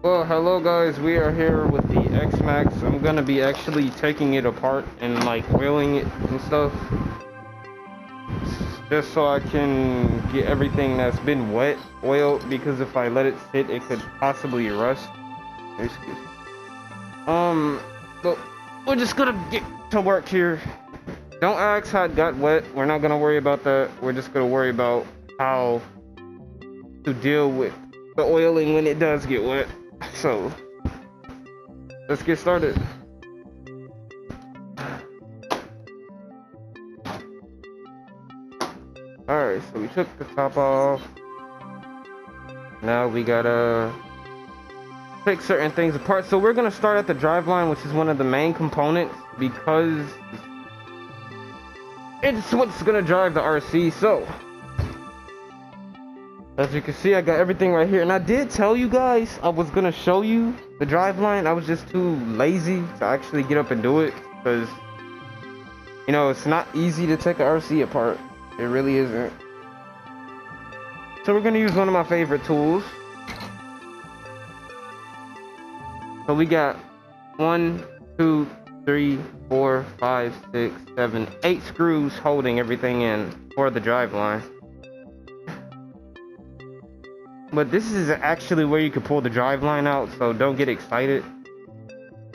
Well, hello guys, we are here with the XMAXX. I'm gonna be actually taking it apart and like oiling it and stuff. Just so I can get everything that's been wet oiled, because if I let it sit, it could possibly rust. Excuse me. But we're just gonna get to work here. Don't ask how it got wet. We're not gonna worry about that. We're just gonna worry about how to deal with the oiling when it does get wet. So let's get started. Alright, so we took the top off. Now we gotta take certain things apart. So we're gonna start at the driveline, which is one of the main components, because it's what's gonna drive the RC. So as you can see, I got everything right here, and I did tell you guys I was gonna show you the driveline. I was just too lazy to actually get up and do it, because you know it's not easy to take an RC apart. It really isn't. So we're gonna use one of my favorite tools. So we got 1, 2, 3, 4, 5, 6, 7, 8 screws holding everything in for the driveline. But this is actually where you can pull the driveline out, so don't get excited.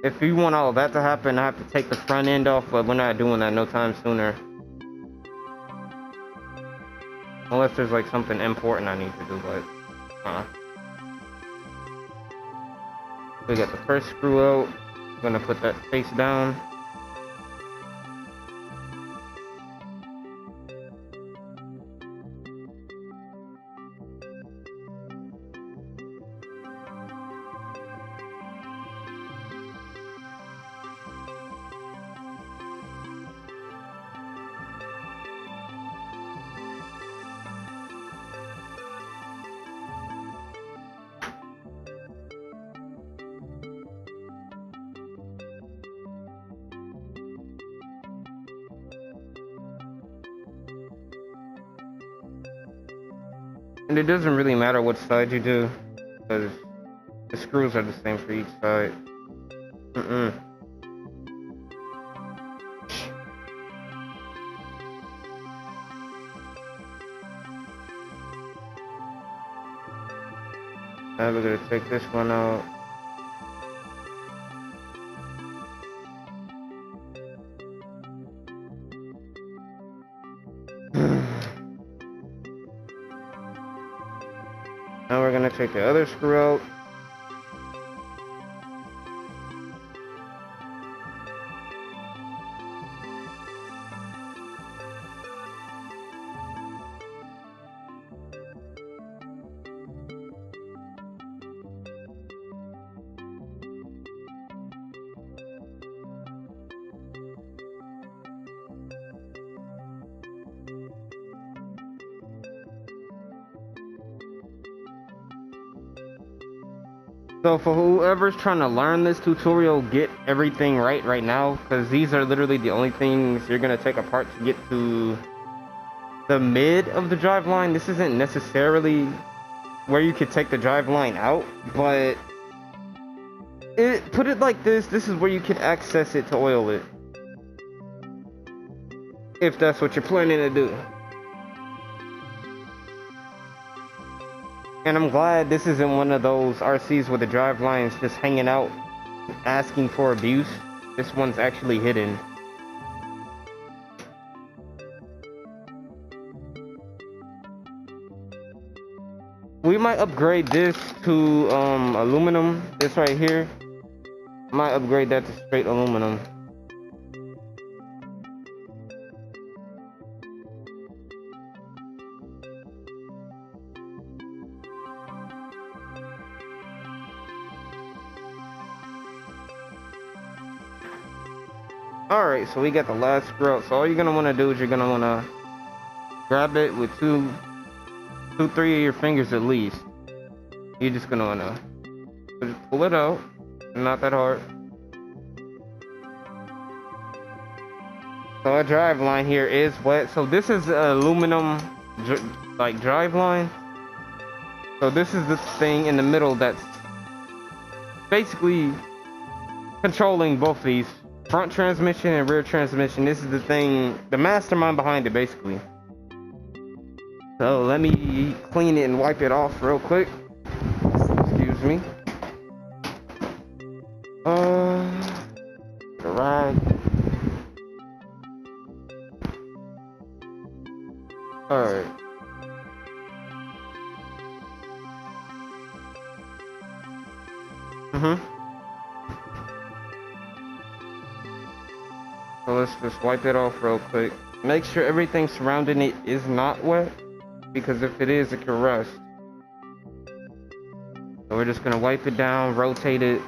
If you want all of that to happen, I have to take the front end off, but we're not doing that no time sooner. Unless there's like something important I need to do, but we got the first screw out. I'm gonna put that face down. And it doesn't really matter what side you do, because the screws are the same for each side. Now we're gonna take this one out. Now we're gonna take the other screw out. So for whoever's trying to learn this tutorial, get everything right now, because these are literally the only things you're going to take apart to get to the mid of the driveline. This isn't necessarily where you could take the driveline out, but put it like this is where you can access it to oil it, if that's what you're planning to do. And I'm glad this isn't one of those RCs where the driveline's just hanging out, asking for abuse. This one's actually hidden. We might upgrade this to aluminum. This right here. Might upgrade that to straight aluminum. Alright, so we got the last screw out. So all you're gonna want to do is you're gonna want to grab it with two, 3 of your fingers at least. You're just gonna want to just pull it out, not that hard. So our drive line here is wet. So this is aluminum like drive line. So this is the thing in the middle that's basically controlling both these, front transmission and rear transmission. This is the thing, the mastermind behind it, basically. So let me clean it and wipe it off real quick. Excuse me. The rag. Alright. So let's just wipe it off real quick. Make sure everything surrounding it is not wet, because if it is, it can rust. So we're just gonna wipe it down, rotate it,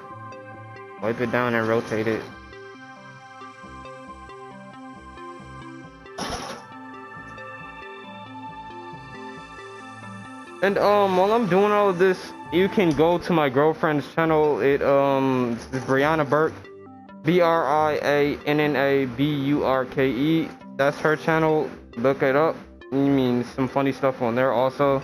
wipe it down and rotate it. And while I'm doing all of this, you can go to my girlfriend's channel. It's Brianna Burke, BriannaBurke. That's her channel. Look it up. You mean some funny stuff on there also.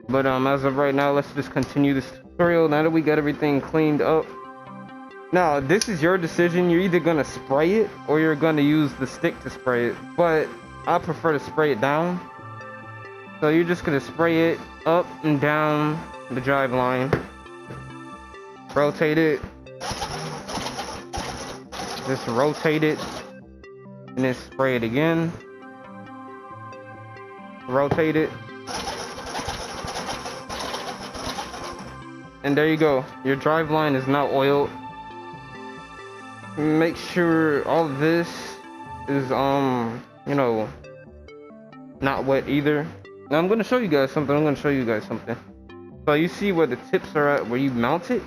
But as of right now, let's just continue this tutorial. Now that we got everything cleaned up. Now, this is your decision. You're either gonna spray it or you're gonna use the stick to spray it. But I prefer to spray it down. So you're just gonna spray it up and down the drive line. Rotate it. Just rotate it. And then spray it again. Rotate it. And there you go. Your drive line is now oiled. Make sure all of this is you know, not wet either. Now I'm gonna show you guys something. So you see where the tips are at, where you mount it.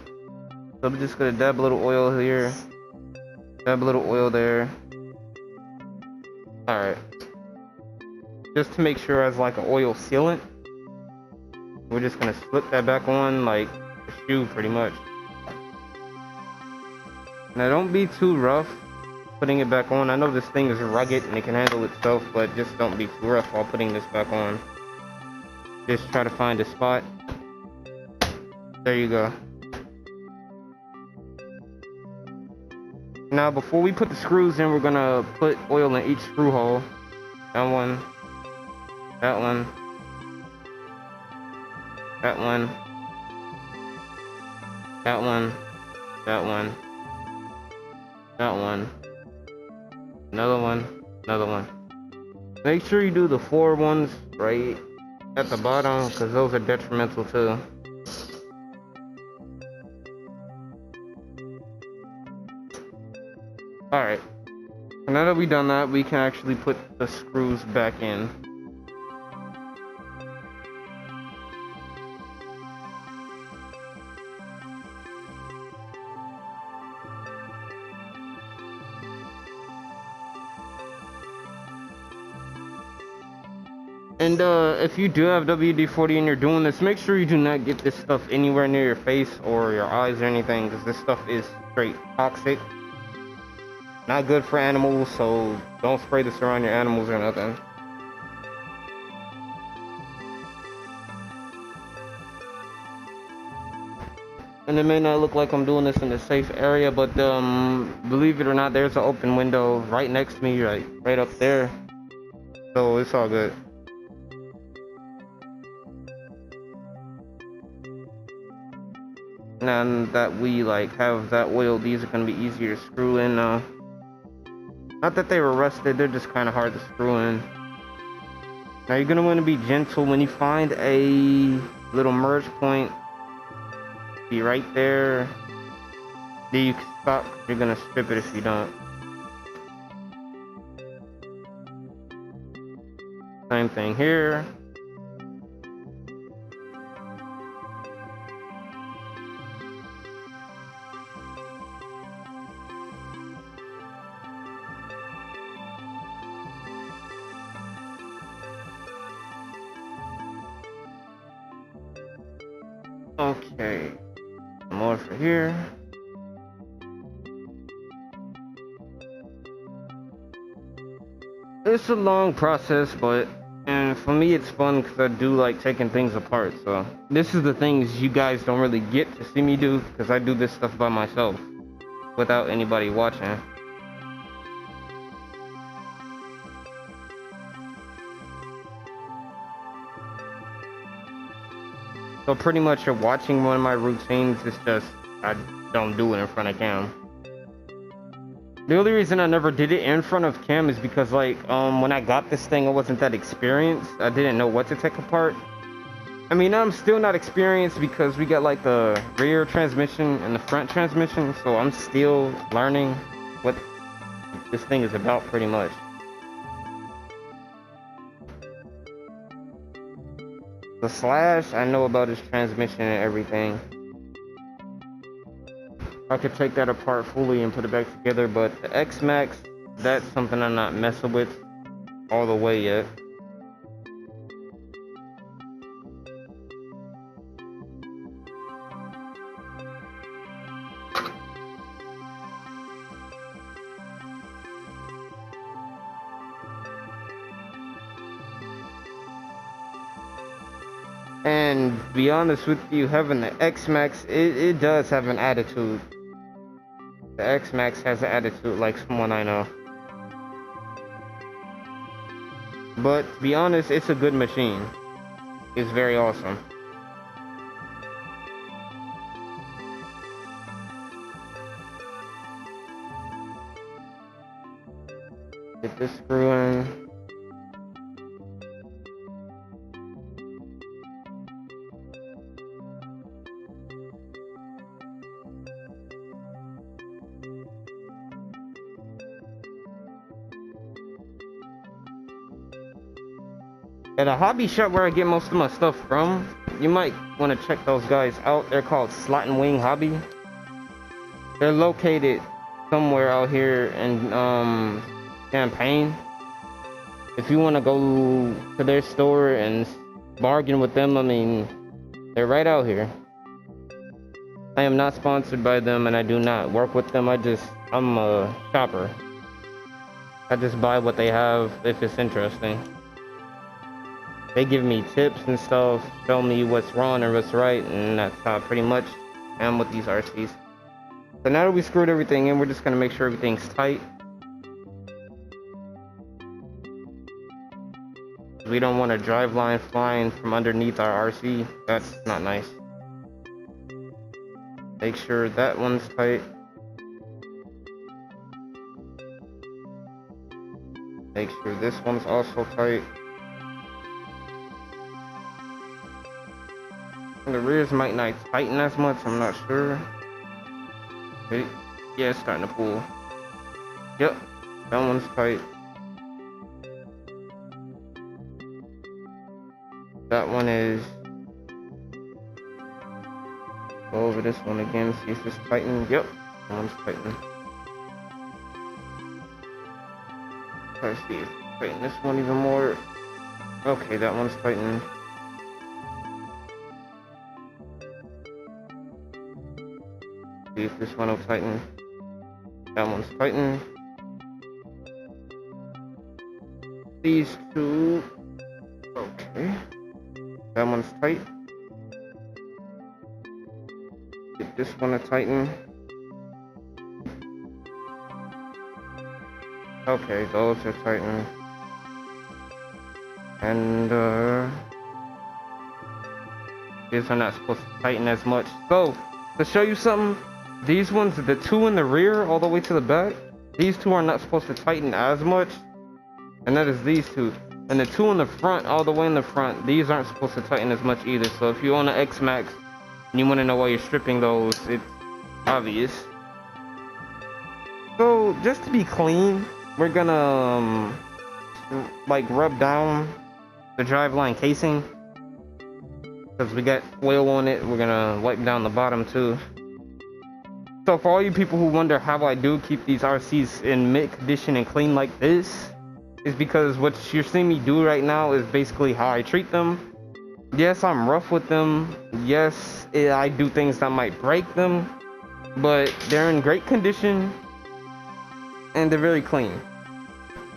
So I'm just gonna dab a little oil here, dab a little oil there. All right, just to make sure as like an oil sealant. We're just gonna slip that back on like a shoe, pretty much. Now don't be too rough putting it back on. I know this thing is rugged and it can handle itself, but just don't be too rough while putting this back on. Just try to find a spot. There you go. Now before we put the screws in, we're gonna put oil in each screw hole. That one, that one, that one, that one, that one, that one, another one, another one. Make sure you do the 4 ones right at the bottom, because those are detrimental too. Alright, now that we've done that, we can actually put the screws back in. And if you do have WD-40 and you're doing this, make sure you do not get this stuff anywhere near your face or your eyes or anything, because this stuff is straight toxic. Not good for animals, so don't spray this around your animals or nothing. And it may not look like I'm doing this in a safe area, but believe it or not, there's an open window right next to me, right up there. So it's all good. Now that we have that oil, these are going to be easier to screw in. Not that they were rusted, they're just kind of hard to screw in. Now you're going to want to be gentle when you find a little merge point. Be right there. Then you can stop. You're going to strip it if you don't. Same thing here. Okay, more for here. It's a long process, but And for me, it's fun because I do like taking things apart. So this is the things you guys don't really get to see me do, because I do this stuff by myself without anybody watching. So pretty much you're watching one of my routines. It's just I don't do it in front of cam. The only reason I never did it in front of cam is because, like, when I got this thing, I wasn't that experienced. I didn't know what to take apart. I mean, I'm still not experienced because we got, like, the rear transmission and the front transmission, so I'm still learning what this thing is about, pretty much. The Slash, I know about his transmission and everything. I could take that apart fully and put it back together, but the XMAXX, that's something I'm not messing with all the way yet. And to be honest with you, having the XMAXX, it does have an attitude. The XMAXX has an attitude like someone I know. But to be honest, it's a good machine. It's very awesome. Get this screw in. At a hobby shop where I get most of my stuff from, you might want to check those guys out. They're called Slot and Wing Hobby. They're located somewhere out here in Champaign. If you want to go to their store and bargain with them, I mean, they're right out here. I am not sponsored by them and I do not work with them. I'm a shopper. I just buy what they have if it's interesting. They give me tips and stuff, show me what's wrong or what's right, and that's how I pretty much am with these RCs. So now that we screwed everything in, we're just gonna make sure everything's tight. We don't want a drive line flying from underneath our RC. That's not nice. Make sure that one's tight. Make sure this one's also tight. And the rears might not tighten as much, I'm not sure. Okay. Yeah, it's starting to pull. Yep, that one's tight. That one is... Go over this one again, see if it's tightened. Yep, that one's tightened. Let's see if I tighten this one even more. Okay, that one's tightened. See if this one will tighten. That one's tightened. These two. Okay. That one's tight. Get this one to tighten. Okay, those are tightened. And these are not supposed to tighten as much. So, to show you something, these ones, the two in the rear all the way to the back, these two are not supposed to tighten as much, and that is these two. And the two in the front, all the way in the front, these aren't supposed to tighten as much either. So if you own an XMAXX and you want to know why you're stripping those, it's obvious. So just to be clean, we're gonna like rub down the driveline casing, because we got oil on it. We're gonna wipe down the bottom too. So for all you people who wonder how I do keep these RCs in mint condition and clean like this, is because what you're seeing me do right now is basically how I treat them. Yes, I'm rough with them. Yes, I do things that might break them, but they're in great condition and they're very clean.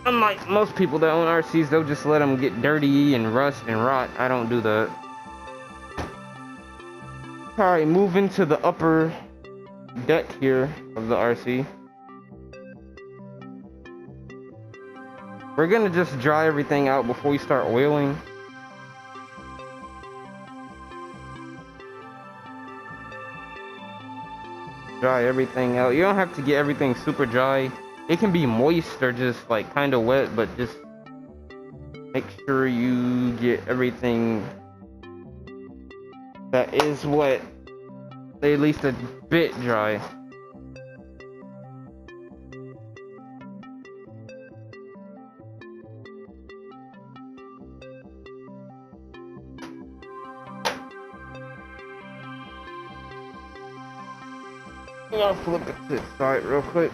Unlike most people that own RCs, they'll just let them get dirty and rust and rot. I don't do that. Alright, moving to the upper deck here of the RC. We're gonna just dry everything out before we start oiling. Dry everything out. You don't have to get everything super dry. It can be moist or just like kind of wet, but just make sure you get everything that is wet at least a bit dry. I'll flip it to the side real quick.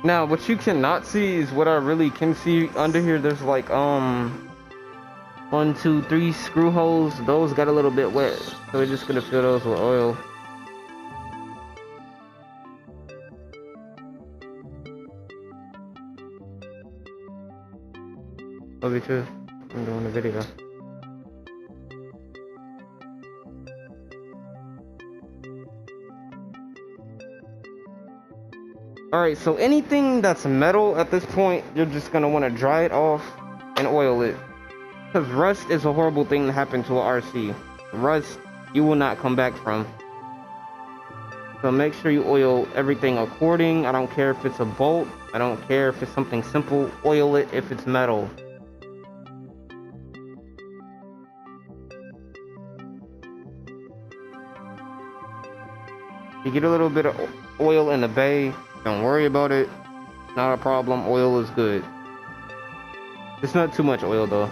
Now, what you cannot see is what I really can see under here. There's like 1, 2, 3 screw holes. Those got a little bit wet, so we're just gonna fill those with oil. Love you too. I'm doing a video. Alright, so anything that's metal at this point, you're just gonna want to dry it off and oil it. Because rust is a horrible thing to happen to an RC. Rust, you will not come back from. So make sure you oil everything according. I don't care if it's a bolt. I don't care if it's something simple. Oil it if it's metal. You get a little bit of oil in the bay, don't worry about it. Not a problem. Oil is good. It's not too much oil though.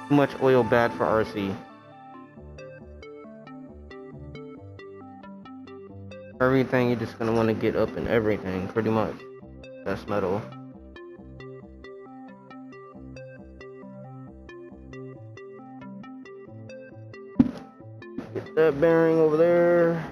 Too much oil bad for RC. Everything you're just gonna want to get up in everything, pretty much. That's metal. Get that bearing over there.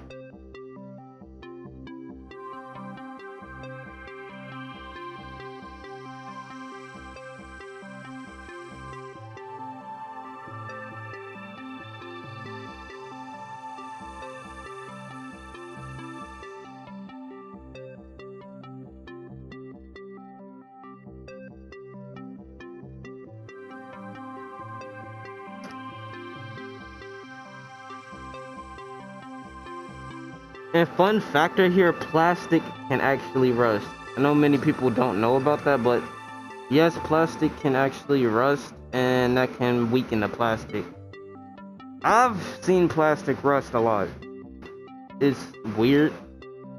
And fun factor here, plastic can actually rust. I know many people don't know about that, but yes, plastic can actually rust, and that can weaken the plastic. I've seen plastic rust a lot. It's weird.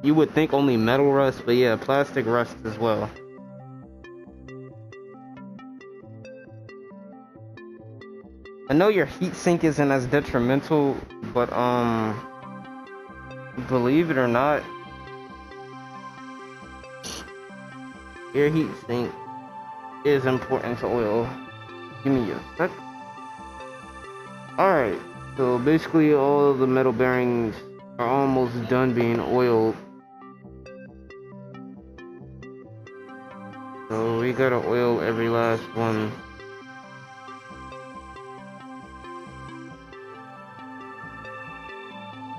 You would think only metal rust, but yeah, plastic rust as well. I know your heatsink isn't as detrimental, but believe it or not, your heatsink is important to oil. Give me a sec. Alright, so basically all of the metal bearings are almost done being oiled. So we gotta oil every last one.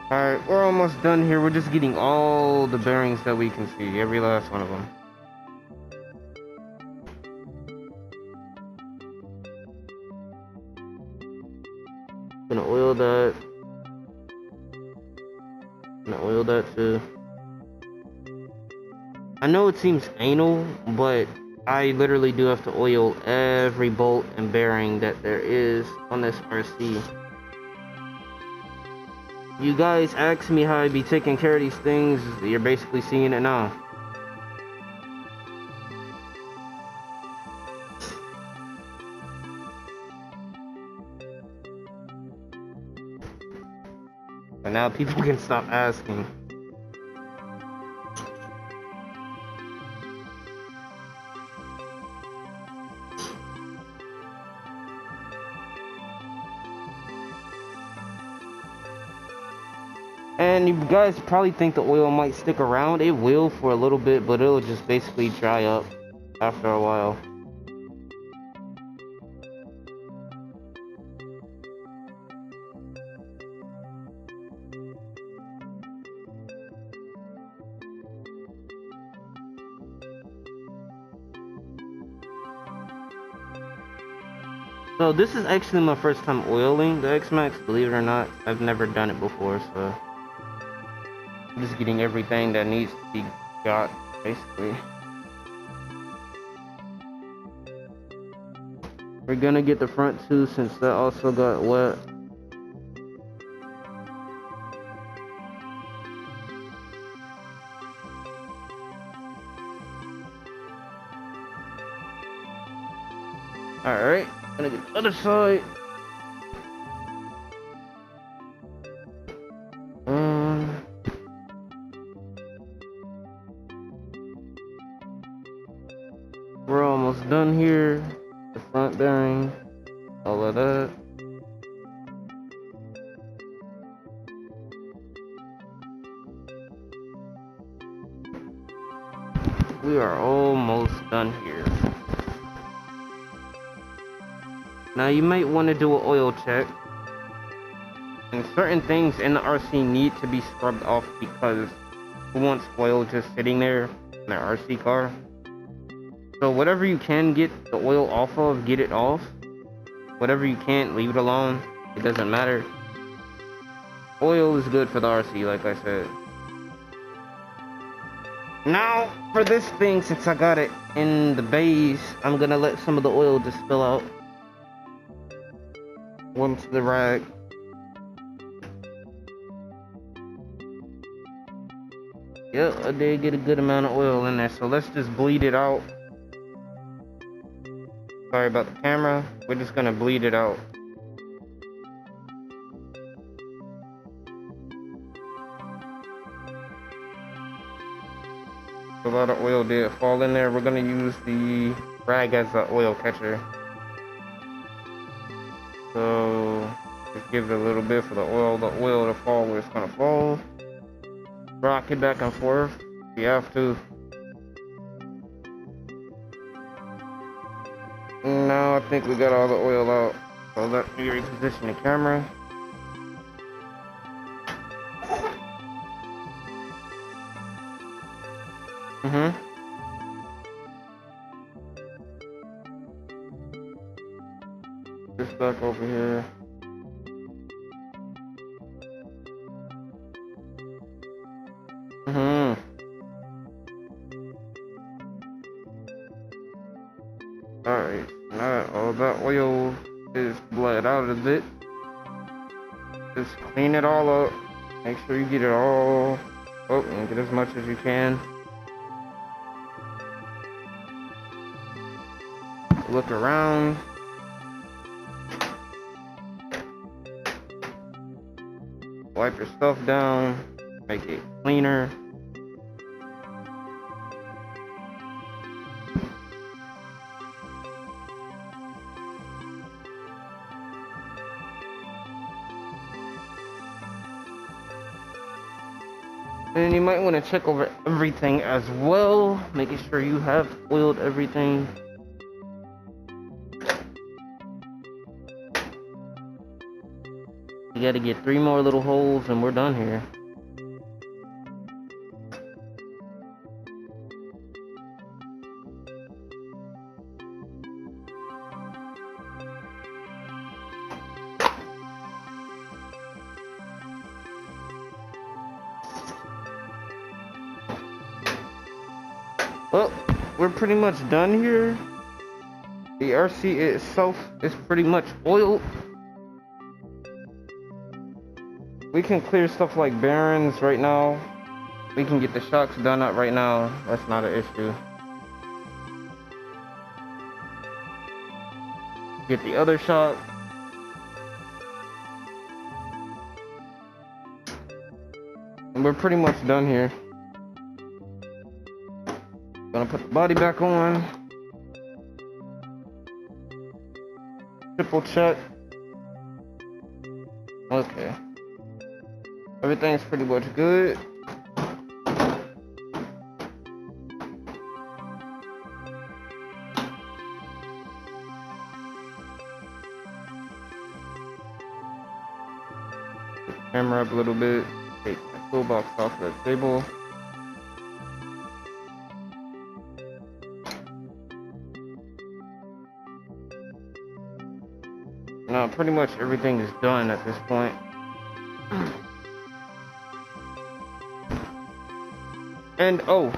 Alright, we're almost done here. We're just getting all the bearings that we can see, every last one of them. Gonna oil that. Gonna oil that too. I know it seems anal, but I literally do have to oil every bolt and bearing that there is on this RC. You guys ask me how I be taking care of these things, you're basically seeing it now. And now people can stop asking. And you guys probably think the oil might stick around. It will for a little bit, but it'll just basically dry up after a while. So this is actually my first time oiling the XMAXX, believe it or not. I've never done it before, so I'm just getting everything that needs to be got, basically. We're gonna get the front too, since that also got wet. Alright, gonna get the other side. We're almost done here. The front bearing, all of that. We are almost done here. Now you might want to do an oil check. And certain things in the RC need to be scrubbed off because who wants oil just sitting there in their RC car? So whatever you can get the oil off of, get it off. Whatever you can't, leave it alone. It doesn't matter. Oil is good for the RC, like I said. Now, for this thing, since I got it in the base, I'm gonna let some of the oil just spill out onto the rag. Yep, I did get a good amount of oil in there, so let's just bleed it out. Sorry about the camera, we're just gonna bleed it out. A lot of oil did fall in there. We're gonna use the rag as an oil catcher. So just give it a little bit for the oil to fall where it's gonna fall. Rock it back and forth if you have to. Now I think we got all the oil out. So let me reposition the camera. This back over here. Alright, now all that oil is bled out of it. Just clean it all up. Make sure you get it all up and get as much as you can. Look around. Wipe your stuff down. Make it cleaner. And you might want to check over everything as well, making sure you have oiled everything. You gotta get 3 more little holes and we're done here. Well, we're pretty much done here. The RC itself is pretty much oiled. We can clear stuff like bearings right now. We can get the shocks done up right now. That's not an issue. Get the other shock. And we're pretty much done here. Gonna put the body back on. Triple check. Okay. Everything's pretty much good. Camera up a little bit. Take my toolbox off the table. Now, pretty much everything is done at this point. And oh,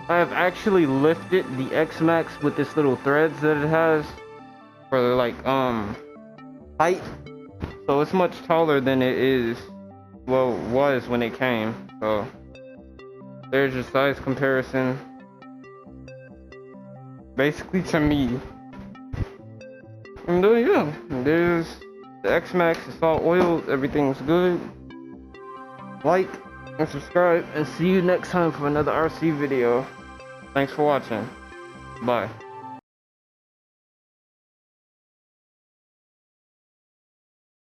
I have actually lifted the XMAXX with this little threads that it has for like height. So it's much taller than it is, well, was when it came. So there's your size comparison. Basically to me. And yeah, there's the XMAXX, it's all oiled, everything's good. Like and subscribe, and see you next time for another RC video. Thanks for watching. Bye.